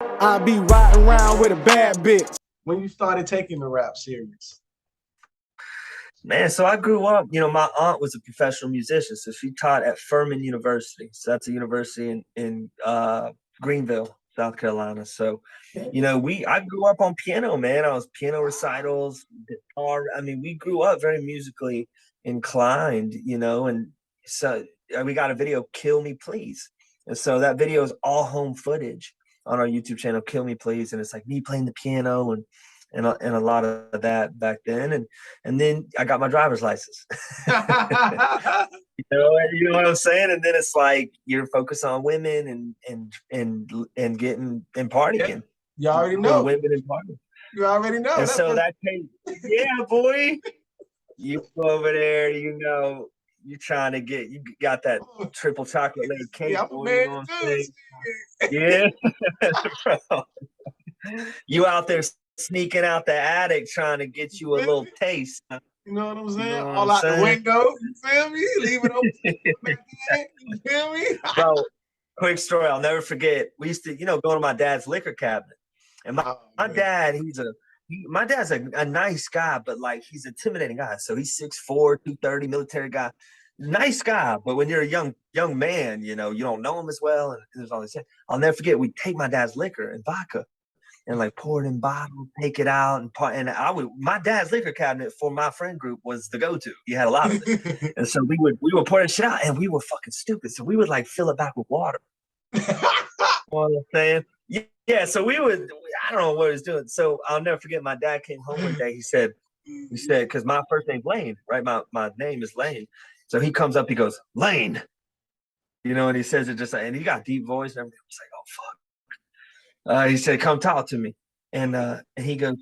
I be riding around with a bad bitch. When you started taking the rap serious? Man, so I grew up, my aunt was a professional musician. So she taught at Furman University. So that's a university in Greenville, South Carolina. So, I grew up on piano, man. I was piano recitals, guitar. I mean, we grew up very musically inclined, and so we got a video, Kill Me Please. And so that video is all home footage on our YouTube channel, Kill Me Please. And it's like me playing the piano and a lot of that back then. And then I got my driver's license. You know what I'm saying? And then it's like you're focused on women and getting and partying. You already know. Women and partying. You already know. And so that came, yeah, boy. You over there, you're trying to you got that triple chocolate layer cake. Yeah, boy, you know what I'm saying? Yeah. Bro. You out there sneaking out the attic trying to get you a little taste. You know what I'm saying? All out the window. You feel me? Leave it open. You feel me? Bro, quick story. I'll never forget. We used to, go to my dad's liquor cabinet. And my dad, my dad's a nice guy, but like he's an intimidating guy. So he's 6'4", 230, military guy. Nice guy. But when you're a young man, you don't know him as well. And there's all this. I'll never forget, we take my dad's liquor and vodka and like pour it in bottles, take it out, my dad's liquor cabinet for my friend group was the go-to. You had a lot of it. And so we would pour that shit out, and we were fucking stupid. So we would like fill it back with water. You know what I'm saying? Yeah, so I don't know what he was doing. So I'll never forget, my dad came home one day, he said, because my first name's Lane, right? My name is Lane. So he comes up, he goes, Lane. And he says it just like, and he got deep voice and everything. I was like, oh fuck. He said, come talk to me. And he goes,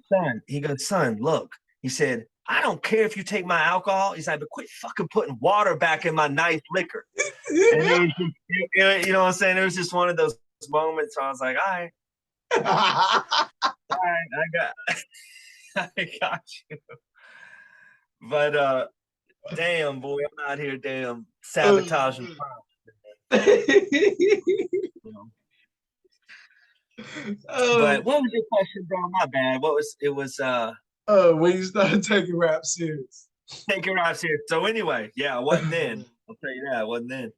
son, look. He said, I don't care if you take my alcohol. He's like, but quit fucking putting water back in my nice liquor. And it was just, you know what I'm saying? It was just one of those moments where I was like, all right. All right, I got you. But damn, boy, I'm out here sabotaging. But what was your question, bro? My bad. When you started taking rap serious. Taking rap serious. So anyway, yeah, I wasn't then. I'll tell you that, I wasn't then.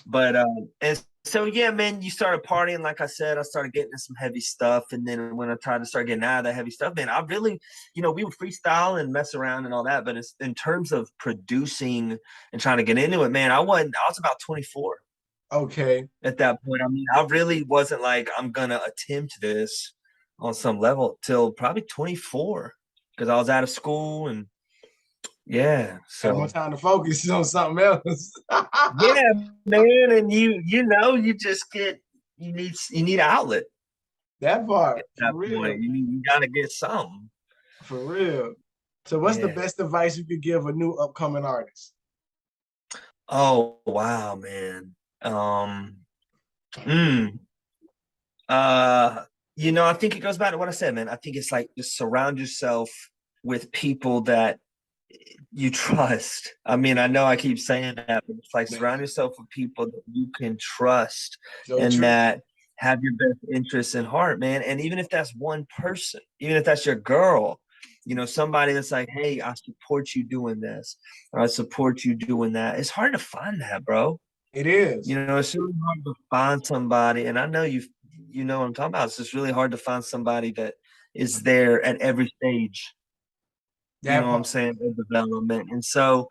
But and so yeah, man, you started partying. Like I said, I started getting into some heavy stuff. And then when I tried to start getting out of that heavy stuff, man, I really, we would freestyle and mess around and all that. But it's in terms of producing and trying to get into it, man, I was about 24. Okay. At that point, I mean, I really wasn't like, I'm gonna attempt this on some level till probably 24, because I was out of school and yeah. So more time to focus on something else. Yeah, man, and you just get you need outlet. That part. At that point, you gotta get something. For real. So what's the best advice you could give a new upcoming artist? Oh wow, man. I think it goes back to what I said, man. I think it's like just surround yourself with people that you trust. I mean, I know I keep saying that, but it's like surround yourself with people that you can trust that have your best interests in heart, man. And even if that's one person, even if that's your girl, somebody that's like, hey, I support you doing this, or I support you doing that. It's hard to find that, bro. It is. It's really hard to find somebody, and I know you know what I'm talking about. It's just really hard to find somebody that is there at every stage. You know what I'm saying? Of development. And so,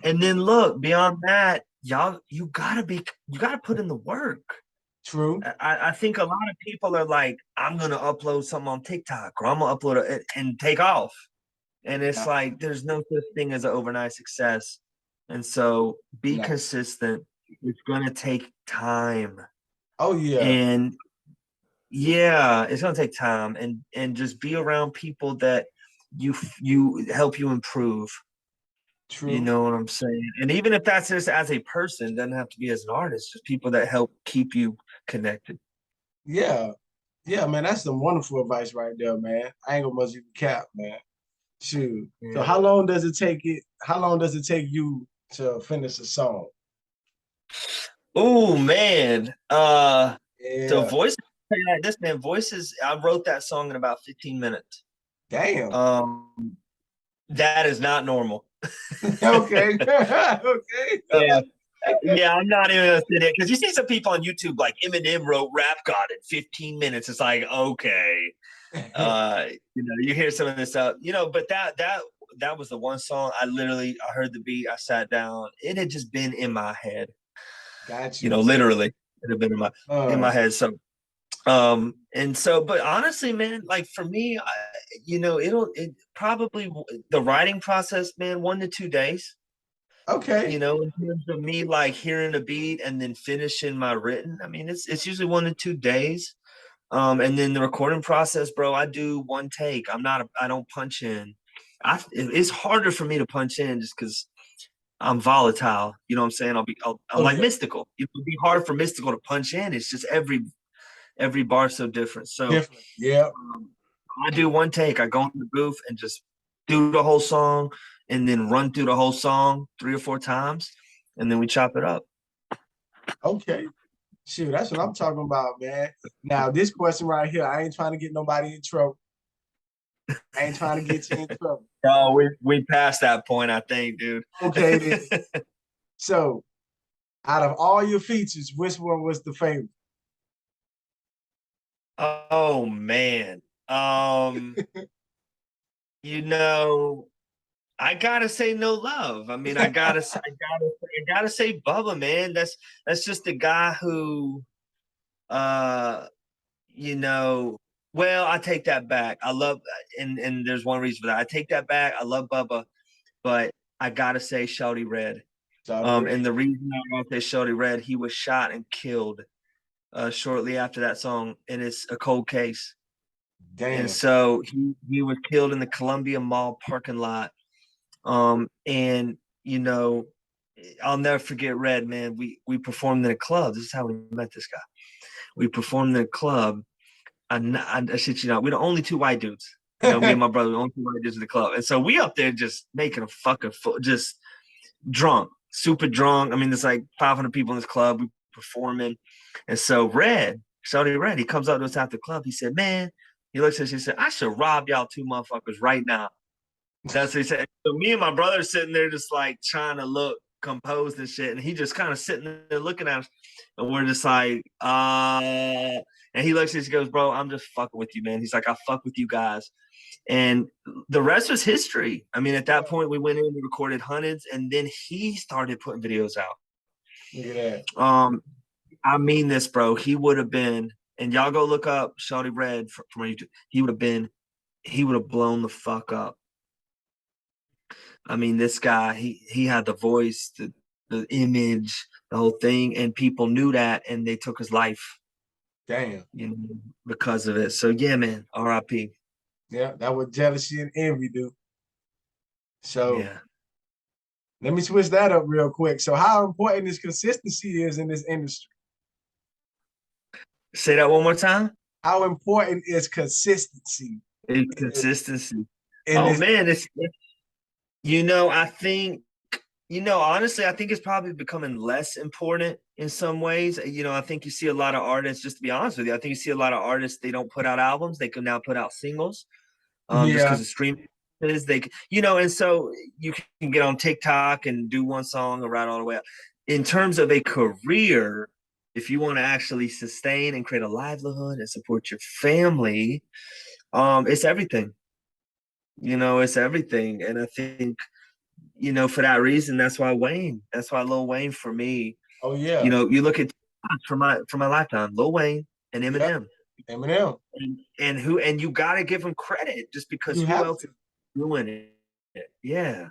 and then look, beyond that, you gotta put in the work. True. I think a lot of people are like, I'm gonna upload something on TikTok, or I'm gonna upload it and take off. And it's like there's no such thing as an overnight success. And so be consistent. It's gonna take time. Oh yeah. And yeah, it's gonna take time, and just be around people that you help you improve. True. You know what I'm saying? And even if that's just as a person, doesn't have to be as an artist, just people that help keep you connected. Yeah. Yeah, man, that's some wonderful advice right there, man. I ain't gonna must you cap, man. Shoot. Yeah. So how long does it take you to finish a song? Oh man. The voice tell you like this, man. Voices. I wrote that song in about 15 minutes. Damn. That is not normal. Okay. Okay. Yeah. Yeah, I'm not even gonna sit there because you see some people on YouTube like Eminem wrote Rap God in 15 minutes. It's like, okay, you hear some of this stuff, but that was the one song I heard the beat, I sat down, it had just been in my head, Got you. Literally, it had been in my head. So, but honestly, man, like for me, it probably the writing process, man, 1 to 2 days. Okay. In terms of me like hearing a beat and then finishing my written, I mean, it's usually 1 to 2 days. And then the recording process, bro, I do one take. I don't punch in. It's harder for me to punch in just because I'm volatile. You know what I'm saying? I'm like Mystical. It would be hard for Mystical to punch in. It's just every bar so different. So different. Yeah. I do one take. I go into the booth and just do the whole song and then run through the whole song 3 or 4 times, and then we chop it up. Okay. Shoot, that's what I'm talking about, man. Now, this question right here, I ain't trying to get nobody in trouble. I ain't trying to get you in trouble. Oh, we passed that point, I think, dude. Okay, then. So, out of all your features, which one was the favorite? Oh man. I gotta say No Love. I mean, I gotta say Bubba, man. That's just a guy who well, I take that back. I love and there's one reason for that. I take that back. I love Bubba, but I gotta say Shawty Red. And the reason I want to say Shawty Red, he was shot and killed shortly after that song, and it's a cold case. Damn. And so he was killed in the Columbia Mall parking lot. And I'll never forget Red, man. We performed in a club. This is how we met this guy. We performed in a club. I shit you not, we're the only 2 white dudes. Me and my brother, the only 2 white dudes in the club. And so we up there just making a fucking just drunk, super drunk. I mean, there's like 500 people in this club. We performing. And so Shawty Red, he comes up to us after the club. He said, man, he looks at us, he said, I should rob y'all 2 motherfuckers right now. That's what he said. So me and my brother sitting there just like trying to look composed and shit. And he just kind of sitting there looking at us. And we're just like, and he looks at us, he goes, bro, I'm just fucking with you, man. He's like, I fuck with you guys. And the rest was history. I mean, at that point, we went in, we recorded hundreds, and then he started putting videos out. Look at that. I mean this, bro. He would have been, and y'all go look up Shawty Red from YouTube. He would have blown the fuck up. I mean, this guy, he had the voice, the image, the whole thing, and people knew that, and they took his life. Damn. Because of it. So yeah, man, R.I.P. Yeah, that was jealousy and envy, dude. So yeah. Let me switch that up real quick. So how important is consistency is in this industry? Say that one more time. How important is consistency? Consistency. Man, it's I think, honestly, I think it's probably becoming less important in some ways. I think you see a lot of artists, just to be honest with you, I think you see a lot of artists, they don't put out albums. They can now put out singles just because of streaming. And so you can get on TikTok and do one song and ride all the way up. In terms of a career, if you want to actually sustain and create a livelihood and support your family, it's everything. It's everything. And I think, for that reason, that's why Lil Wayne for me. Oh yeah. You look at for my lifetime, Lil Wayne and Eminem. Yep. Eminem. And you gotta give him credit just because who else is doing it? Yeah.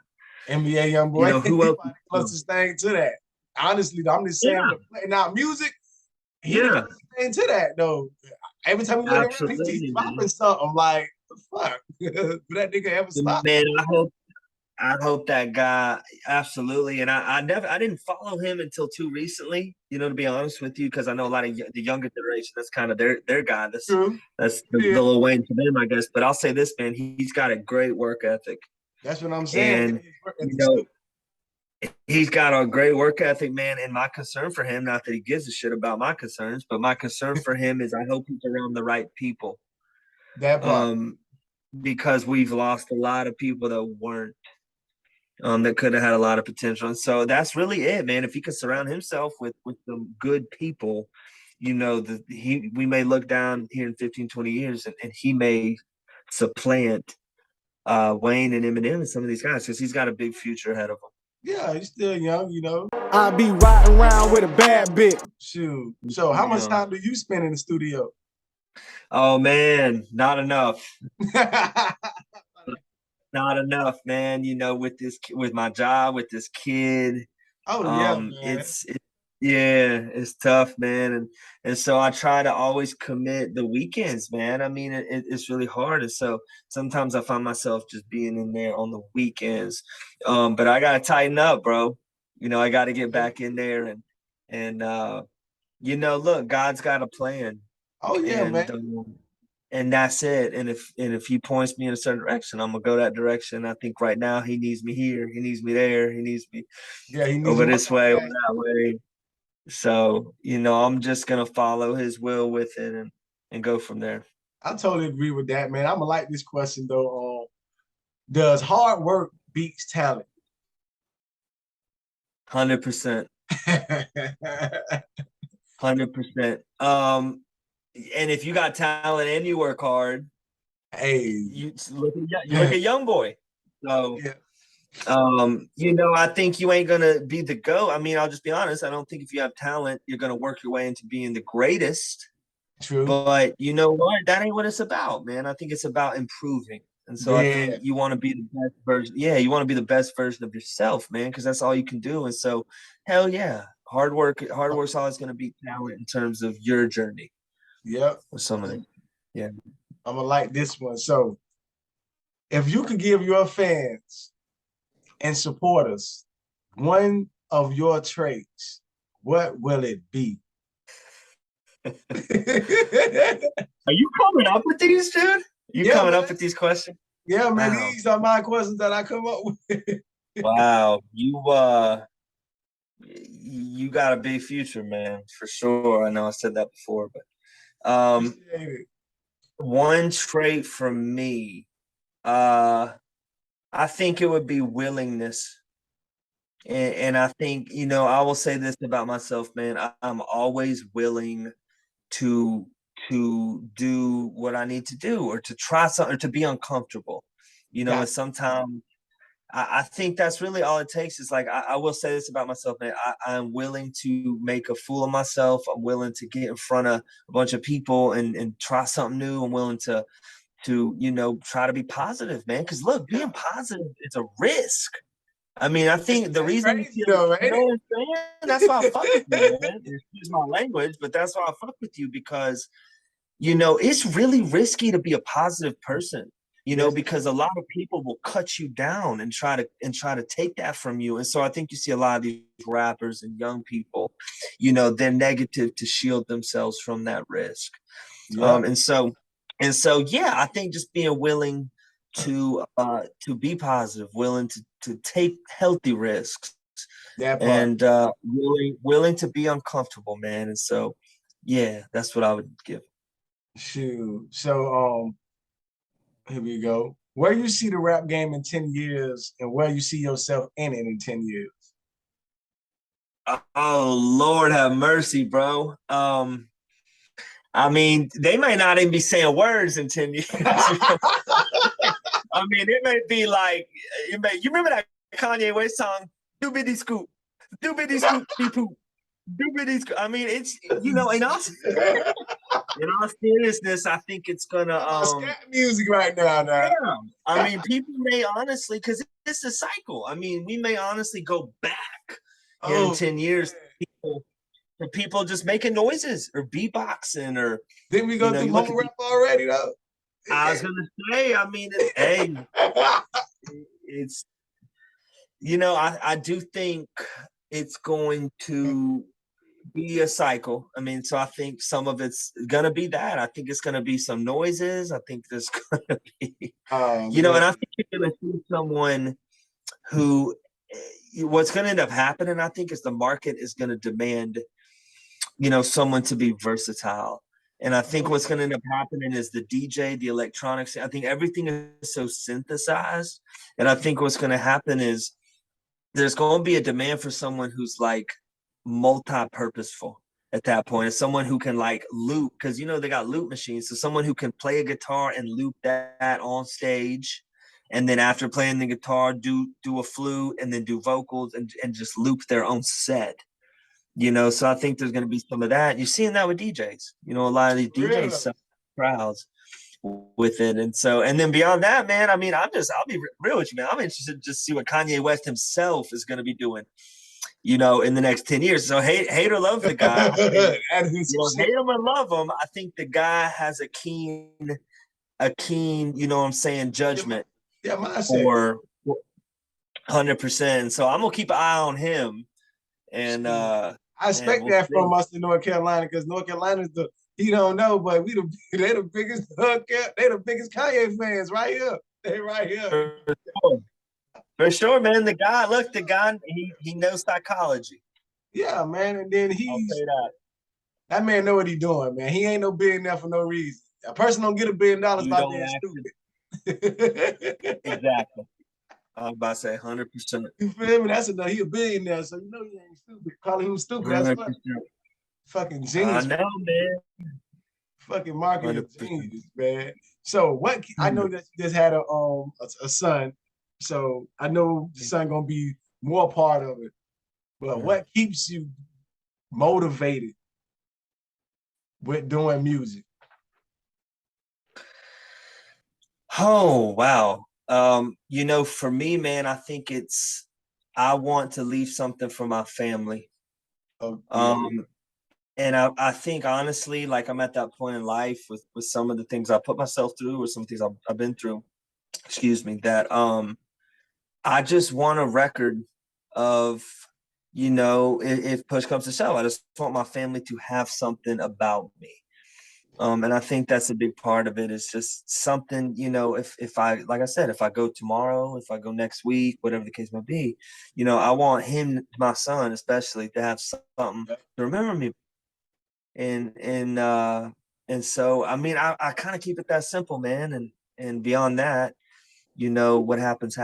NBA YoungBoy. Who else? Closest thing to that. Honestly, I'm just saying, putting out music. He the closest thing to that though. Every time we look around, he's dropping something. I'm like, fuck. Did that nigga ever stop? Man, I hope that guy, absolutely. And I didn't follow him until too recently, to be honest with you, because I know a lot of the younger generation, that's kind of their guy. That's the Lil Wayne to them, I guess. But I'll say this, man, he's got a great work ethic. That's what I'm saying. And, He's got a great work ethic, man. And my concern for him, not that he gives a shit about my concerns, but my concern for him is I hope he's around the right people. That part. Because we've lost a lot of people that weren't, that could have had a lot of potential. And so that's really it, man. If he could surround himself with some good people, we may look down here in 15, 20 years and he may supplant Wayne and Eminem and some of these guys because he's got a big future ahead of him. Yeah, he's still young, you know. I be riding around with a bad bitch. Shoot. So how much time do you spend in the studio? Oh man, not enough. Not enough, man. With my job, with this kid. Oh yeah, man. It's tough, man. And so I try to always commit the weekends, man. I mean, it's really hard. And so sometimes I find myself just being in there on the weekends. But I gotta tighten up, bro. I gotta get back in there and look, God's got a plan. Oh yeah, man. And that's it. And if he points me in a certain direction, I'm gonna go that direction. I think right now he needs me here, he needs me there, he needs me over this way, over that way. So, I'm just gonna follow his will with it and go from there. I totally agree with that, man. I'm gonna like this question though. Does hard work beats talent? 100%. 100%. And if you got talent and you work hard, hey, you look at young boy. So, yeah. I think you ain't gonna be the GOAT. I mean, I'll just be honest. I don't think if you have talent, you're gonna work your way into being the greatest. True. But you know what? That ain't what it's about, man. I think it's about improving. And so I think you want to be the best version. Yeah, you want to be the best version of yourself, man, because that's all you can do. And so, hell yeah, hard work's always gonna be talent in terms of your journey. Yep. With some of it. Yeah. I'm gonna like this one. So if you could give your fans and supporters one of your traits, what will it be? Are you coming up with these, dude? Coming up with these questions? Yeah, man. Wow. These are my questions that I come up with. Wow. You got a big future, man, for sure. I know I said that before, but one trait for me, I think it would be willingness. And I think, I will say this about myself, man. I'm always willing to do what I need to do or to try something or to be uncomfortable, and sometimes I think that's really all it takes. Is like, I will say this about myself, man. I'm willing to make a fool of myself. I'm willing to get in front of a bunch of people and try something new. I'm willing to try to be positive, man. Because look, being positive, it's a risk. I mean, I think the reason that's why I fuck with you, man. Excuse my language, but that's why I fuck with you because, it's really risky to be a positive person. Because a lot of people will cut you down and try to take that from you. And so I think you see a lot of these rappers and young people, they're negative to shield themselves from that risk. Yeah. And so, yeah, I think just being willing to be positive, willing to take healthy risks, and willing to be uncomfortable, man. And so, yeah, that's what I would give. Shoot. So, here we go. Where you see the rap game in 10 years and where you see yourself in it in 10 years? Oh, Lord have mercy, bro. I mean, they might not even be saying words in 10 years. I mean, it may be like, you remember that Kanye West song, doobity scoop, dee poop, doobity scoop. I mean, it's, in all seriousness, I think it's gonna scat music right now. Yeah. I mean, people may honestly, because it's a cycle. I mean, we may honestly go back in 10 years. People just making noises or beatboxing or. Didn't we go through home rap already though? I was gonna say. I mean, it's. I do think it's going to be a cycle. I mean, so I think some of it's gonna be that. I think it's gonna be some noises. I think there's gonna be, and I think you're gonna see someone who what's going to end up happening, I think, is the market is going to demand, someone to be versatile. And I think what's going to end up happening is the DJ, the electronics, I think everything is so synthesized. And I think what's going to happen is there's going to be a demand for someone who's like multi-purposeful at that point. It's someone who can like loop, because they got loop machines. So someone who can play a guitar and loop that on stage, and then after playing the guitar, do a flute and then do vocals and just loop their own set. So I think there's going to be some of that. You're seeing that with DJs. A lot of these DJs sell crowds with it. And then beyond that, man, I mean, I'll be real with you, man. I'm interested to just see what Kanye West himself is going to be doing, in the next 10 years. So hate or love the guy. Hate him or love him, I think the guy has a keen, judgment. Yeah, mindset. For 100%. So I'm going to keep an eye on him. And I expect that from us in North Carolina, because North Carolina's he don't know, but they the biggest Kanye fans right here. They right here. For sure, man. The guy, he knows psychology. Yeah, man. And then that man know what he's doing, man. He ain't no billionaire for no reason. A person don't get $1 billion by being stupid. Exactly. I was about to say 100%. You feel me? That's enough. He a billionaire, so you know he ain't stupid. Calling him stupid, that's what. Fucking genius. I know, man. Fucking marketing genius, man. So what? I know that you just had a son, so I know the son gonna be more part of it. But what keeps you motivated with doing music? Oh, wow. For me, man, I think I want to leave something for my family. Okay. And I think honestly, like I'm at that point in life with some of the things I put myself through, or some things I've been through, that I just want a record of, if push comes to shove, I just want my family to have something about me. And I think that's a big part of it. It's just something, if I, like I said, if I go tomorrow, if I go next week, whatever the case may be, I want him, my son especially, to have something to remember me. And so, I mean, I kind of keep it that simple, man. And beyond that, what happens.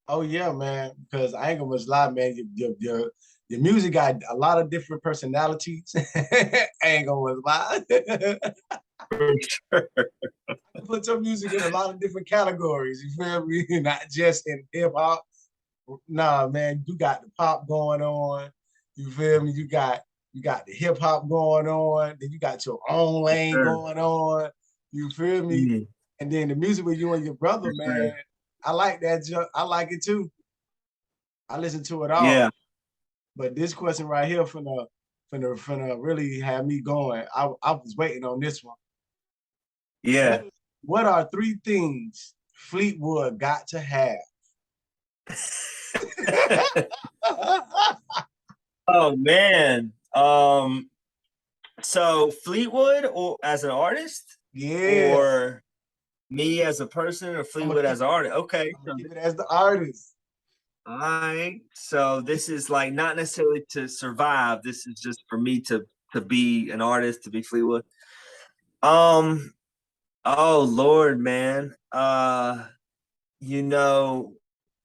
Oh yeah, man. Because I ain't gonna much lie, man. Your music got a lot of different personalities. I ain't gonna much lie. For sure. I put your music in a lot of different categories. You feel me? Not just in hip hop. Nah, man. You got the pop going on. You feel me? You got the hip hop going on. Then you got your own lane going on. You feel me? Mm-hmm. And then the music with you and your brother, man. I like that. I like it too. I listen to it all. Yeah. But this question right here finna really have me going. I was waiting on this one. Yeah. What are 3 things Fleetwood got to have? Oh man. So Fleetwood or as an artist? Yeah. Or me as a person, or Fleetwood as an artist? Okay. Keep it as the artist. All right. So this is like not necessarily to survive. This is just for me to be an artist, to be Fleetwood. Oh Lord, man. Oh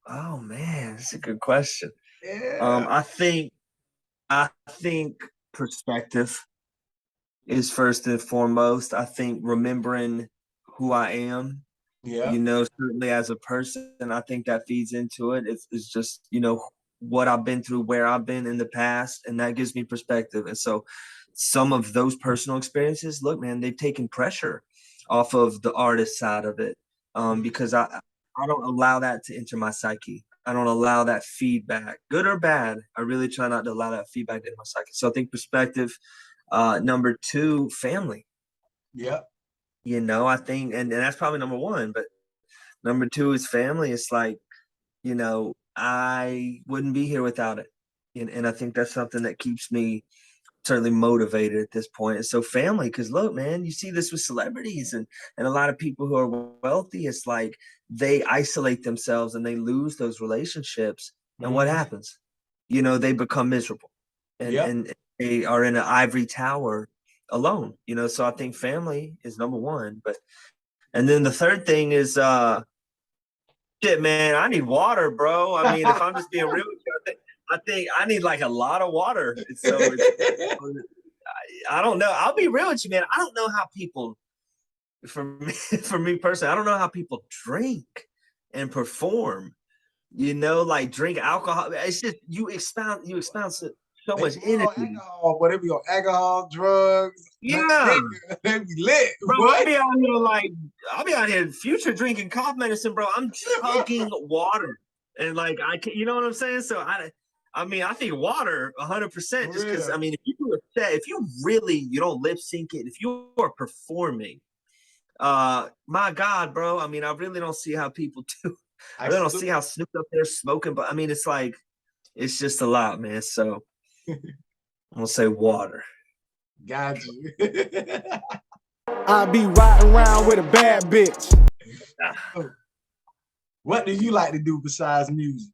man, that's a good question. Yeah. I think perspective is first and foremost. I think remembering who I am. Yeah. Certainly as a person, I think that feeds into it. It's just, what I've been through, where I've been in the past, and that gives me perspective. And so some of those personal experiences, look, man, they've taken pressure off of the artist side of it, because I don't allow that to enter my psyche. I don't allow that feedback, good or bad. I really try not to allow that feedback in my psyche. So I think perspective. Number 2, family. Yeah. I think, and that's probably number 1, but number 2 is family. It's like, I wouldn't be here without it. And I think that's something that keeps me certainly motivated at this point. And so family, because look, man, you see this with celebrities and a lot of people who are wealthy. It's like they isolate themselves and they lose those relationships And what happens? You know, they become miserable, and they are in an ivory tower alone. You know, so I think family is number one, and then the third thing is shit, man. I need water, bro. I mean, if I'm just being real with you, I think I need like a lot of water. So I don't know. I'll be real with you, man. I don't know how people, for me personally, I don't know how people drink and perform. You know, like drink alcohol. It's just you expound so much energy. Alcohol, whatever you alcohol, drugs, Yeah, they be lit, bro. boy. I'll be out here future drinking cough medicine, bro. I'm chugging water, and like I can, you know what I'm saying? So I mean, I think water 100%. Just because I mean, if you do a set, if you really you don't lip sync it, if you are performing, my God, bro. I mean, I really don't see how people do. I really don't see how Snoop up there smoking, but I mean, it's like it's just a lot, man. So I'm gonna say water. Got you. I be riding around with a bad bitch. What do you like to do besides music?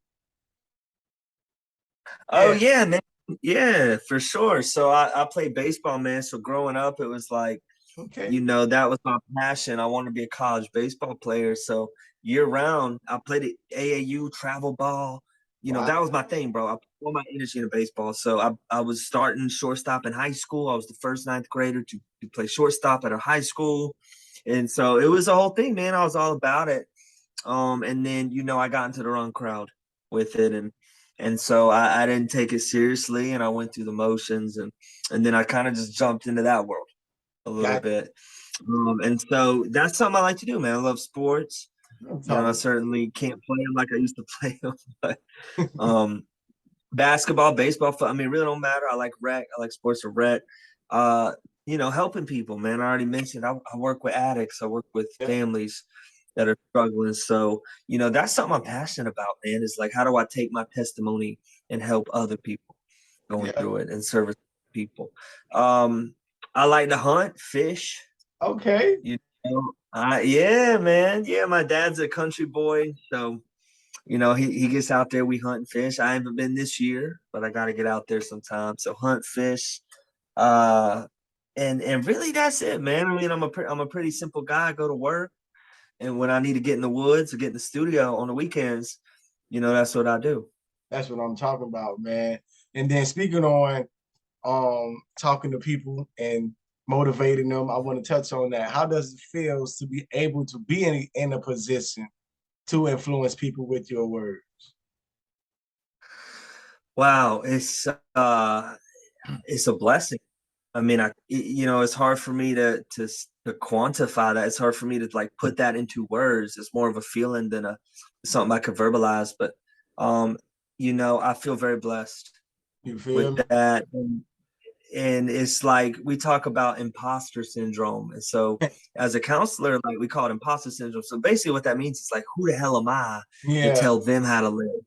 Oh yeah, man. Yeah, for sure. So I played baseball, man. So growing up, it was like, you know, that was my passion. I wanted to be a college baseball player. So year round, I played at AAU travel ball. You know, that was my thing, bro. I put all my energy into baseball. So I was starting shortstop in high school. I was the first ninth grader to play shortstop at a high school. And so it was a whole thing, man. I was all about it. And then, you know, I got into the wrong crowd with it. And so I didn't take it seriously, and I went through the motions, and then I kind of just jumped into that world a little bit. And so that's something I like to do, man. I love sports. You know, I certainly can't play them like I used to play them, but basketball, baseball, I mean, it really don't matter. I like rec. I like sports or rec. You know, helping people, man. I already mentioned I work with addicts. I work with families that are struggling. So, you know, that's something I'm passionate about, man, is like, how do I take my testimony and help other people going through it and service people? I like to hunt, fish. Okay. You know, yeah, man. Yeah, my dad's a country boy. So, you know, he gets out there, we hunt and fish. I haven't been this year, but I got to get out there sometime. So hunt, fish. And really that's it, man. I mean, I'm a pretty simple guy. I go to work. And when I need to get in the woods or get in the studio on the weekends, you know, that's what I do. That's what I'm talking about, man. And then speaking on talking to people and motivating them, I want to touch on that. How does it feel to be able to be in a position to influence people with your words? Wow, it's a blessing. I mean, you know, it's hard for me to quantify that. It's hard for me to like put that into words. It's more of a feeling than something I could verbalize. But you know, I feel very blessed with that. And it's like we talk about imposter syndrome. And so as a counselor, like we call it imposter syndrome. So basically what that means is like, who the hell am I to tell them how to live?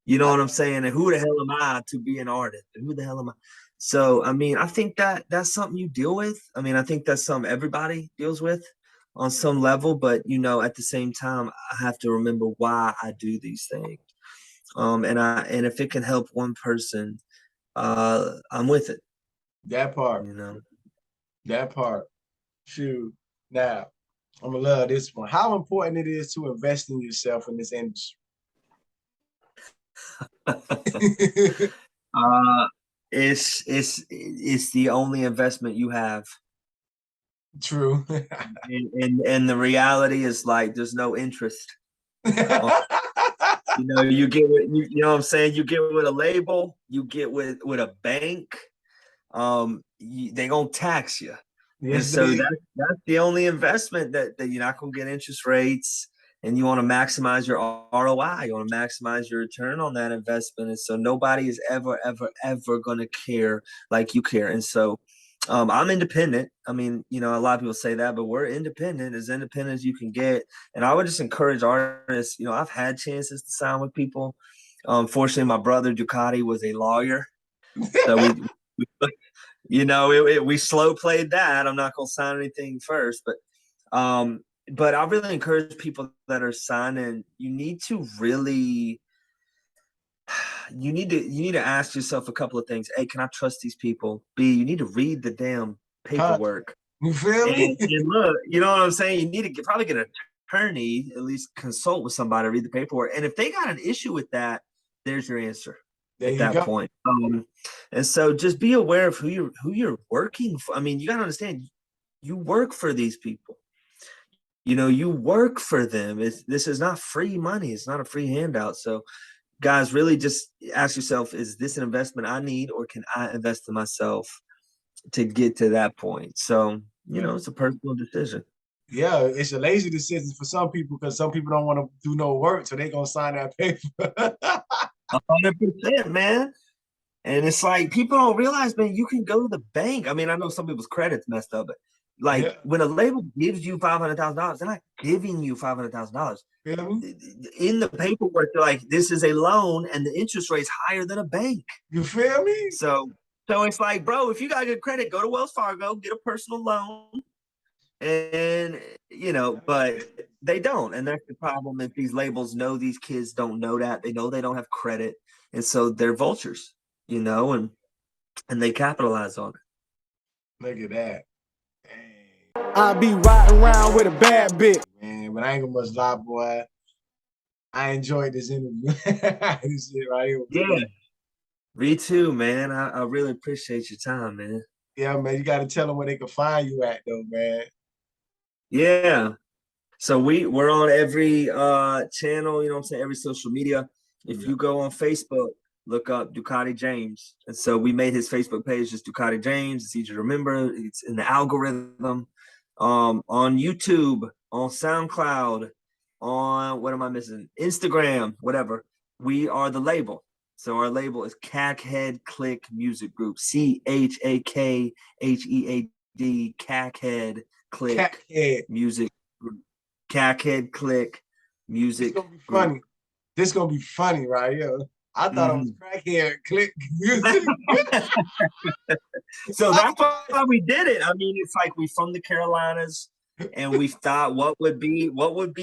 You know what I'm saying? And who the hell am I to be an artist? And who the hell am I? So, I mean, I think that's something you deal with. I mean, I think that's something everybody deals with on some level, but you know, at the same time, I have to remember why I do these things. And if it can help one person, I'm with it. That part. You know. That part. Shoot. Now, I'm gonna love this one. How important it is to invest in yourself in this industry? It's the only investment you have. True. and the reality is like there's no interest. You know, you get with you know what I'm saying? You get with a label, you get with a bank, they gonna tax you. Yes, and so that's the only investment that you're not gonna get interest rates, and you want to maximize your ROI, you want to maximize your return on that investment. And so nobody is ever gonna care like you care. And so I'm independent. I mean, you know, a lot of people say that, but we're independent as you can get. And I would just encourage artists, you know, I've had chances to sign with people. Fortunately, my brother Ducati was a lawyer. So we you know, we slow played that. I'm not going to sign anything first, but I really encourage people that are signing, you need to really you need to ask yourself a couple of things. A, can I trust these people? B, you need to read the damn paperwork. You feel me? And look, you know what I'm saying? You need to probably get an attorney, at least consult with somebody, read the paperwork. And if they got an issue with that, there's your answer at that point. And so just be aware of who you're working for. I mean, you got to understand, you work for these people. You know, you work for them. This is not free money. It's not a free handout. So guys, really just ask yourself, is this an investment I need, or can I invest in myself to get to that point? So, you know, it's a personal decision. Yeah, it's a lazy decision for some people because some people don't want to do no work, so they're going to sign that paper. 100%, man. And it's like, people don't realize, man, you can go to the bank. I mean, I know some people's credit's messed up, but like when a label gives you $500,000, they're not giving you $500,000. In the paperwork, they're like, this is a loan and the interest rate's higher than a bank. You feel me? So it's like, bro, if you got good credit, go to Wells Fargo, get a personal loan. And, you know, but they don't. And that's the problem. If these labels know these kids don't know that, they know they don't have credit. And so they're vultures, you know, and they capitalize on it. Look at that. I be riding around with a bad bitch. Man, but I ain't gonna much lie, boy. I enjoyed this interview. This shit right here. Yeah. Me too, man. I really appreciate your time, man. Yeah, man. You gotta tell them where they can find you at, though, man. Yeah. So we're on every channel, you know what I'm saying, every social media. If you go on Facebook, look up Ducati James. And so we made his Facebook page just Ducati James. It's easy to remember. It's in the algorithm. On YouTube, on SoundCloud, on what am I missing? Instagram, whatever. We are the label. So our label is Cackhead Click Music Group. CHAKHEAD, Cackhead Click Music Group. Cackhead Click Music Group. This gonna be funny. This gonna be funny right here. I thought it was Crackhead Click Music. So that's why we did it. I mean, it's like we from the Carolinas, and we thought what would be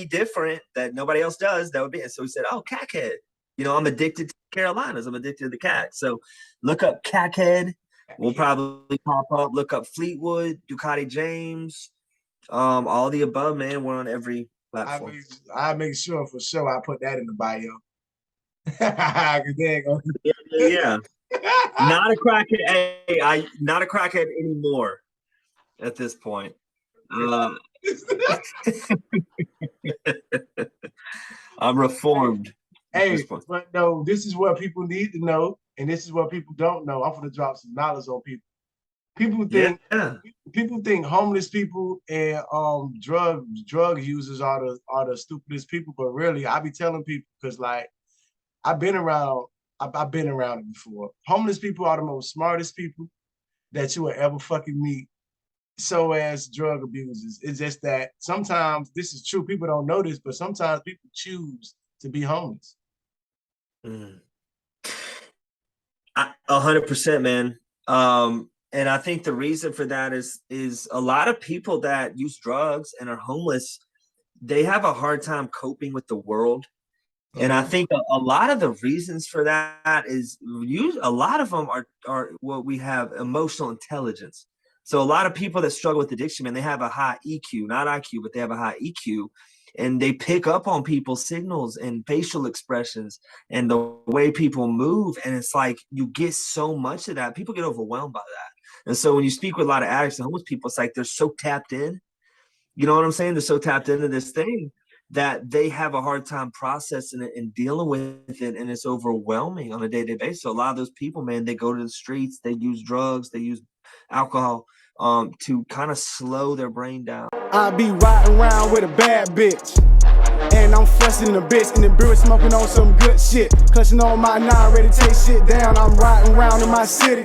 different that nobody else does. That would be, and so we said, "Oh, Cackhead." You know, I'm addicted to Carolinas. I'm addicted to the cat. So look up Cackhead. We'll probably pop up. Look up Fleetwood, Ducati James, all the above, man. We're on every platform. I make sure for sure I put that in the bio. Yeah. Not a crackhead. Hey, not a crackhead anymore at this point. I'm reformed. Hey, but no, this is what people need to know, and this is what people don't know. I'm gonna drop some knowledge on people. People think homeless people and drug users are the stupidest people, but really, I be telling people because like I've been around it before. Homeless people are the most smartest people that you will ever fucking meet. So as drug abusers, it's just that sometimes this is true. People don't know this, but sometimes people choose to be homeless. 100%, man. And I think the reason for that is a lot of people that use drugs and are homeless, they have a hard time coping with the world. And I think a lot of the reasons for that is a lot of them are what we have emotional intelligence. So a lot of people that struggle with addiction, man, they have a high EQ, not IQ, but they have a high EQ, and they pick up on people's signals and facial expressions and the way people move. And it's like you get so much of that. People get overwhelmed by that. And so when you speak with a lot of addicts and homeless people, it's like they're so tapped in. You know what I'm saying? They're so tapped into this thing that they have a hard time processing it and dealing with it, and it's overwhelming on a day-to-day basis. So a lot of those people, man, they go to the streets, they use drugs, they use alcohol to kind of slow their brain down. I be riding around with a bad bitch, and I'm fussing the bitch in the beer, smoking on some good shit, clutching on my 9, ready to take shit down. I'm riding around in my city,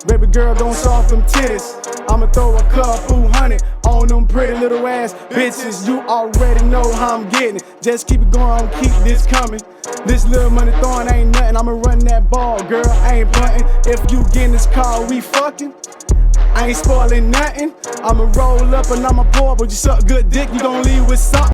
baby girl gon' soft them titties. I'ma throw a couple hundred on them pretty little ass bitches. You already know how I'm getting it. Just keep it going, keep this coming. This little money throwing ain't nothing. I'ma run that ball, girl, I ain't punting. If you get in this car, we fucking. I ain't spoiling nothing. I'ma roll up and I'ma pour, but you suck good dick, you gon' leave with something.